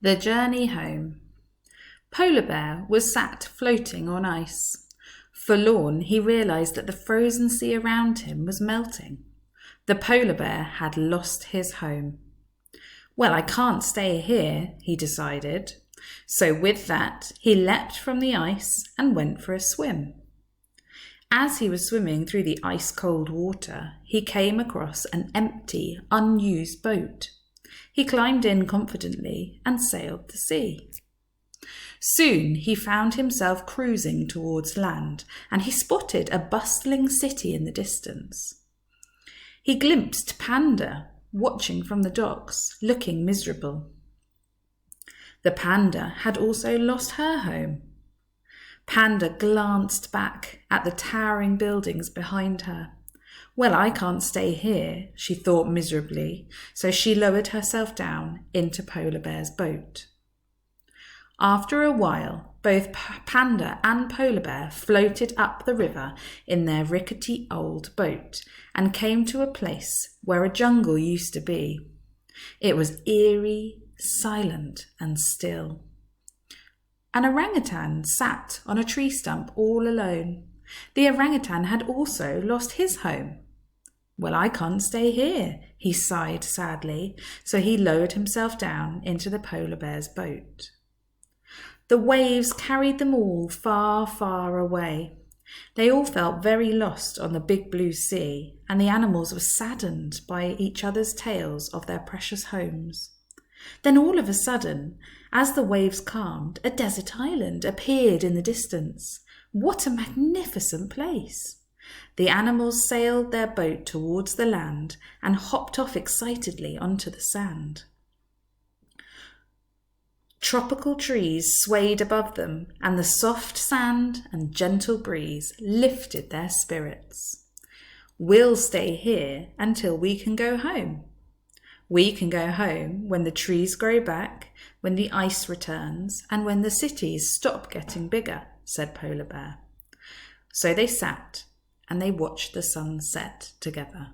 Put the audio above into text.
The journey home. Polar Bear was sat floating on ice. Forlorn, he realised that the frozen sea around him was melting. The polar bear had lost his home. Well, I can't stay here, he decided. So with that, he leapt from the ice and went for a swim. As he was swimming through the ice-cold water, he came across an empty, unused boat. He climbed in confidently and sailed the sea. Soon he found himself cruising towards land, and he spotted a bustling city in the distance. He glimpsed Panda, watching from the docks, looking miserable. The panda had also lost her home. Panda glanced back at the towering buildings behind her. Well, I can't stay here, she thought miserably, so she lowered herself down into Polar Bear's boat. After a while, both Panda and Polar Bear floated up the river in their rickety old boat and came to a place where a jungle used to be. It was eerie, silent, and still. An orangutan sat on a tree stump all alone. The orangutan had also lost his home. Well, I can't stay here, he sighed sadly, so he lowered himself down into the polar bear's boat. The waves carried them all far, far away. They all felt very lost on the big blue sea, and the animals were saddened by each other's tales of their precious homes. Then all of a sudden, as the waves calmed, a desert island appeared in the distance. What a magnificent place! The animals sailed their boat towards the land and hopped off excitedly onto the sand. Tropical trees swayed above them, and the soft sand and gentle breeze lifted their spirits. We'll stay here until we can go home. We can go home when the trees grow back, when the ice returns, and when the cities stop getting bigger, said Polar Bear. So they sat and they watched the sun set together.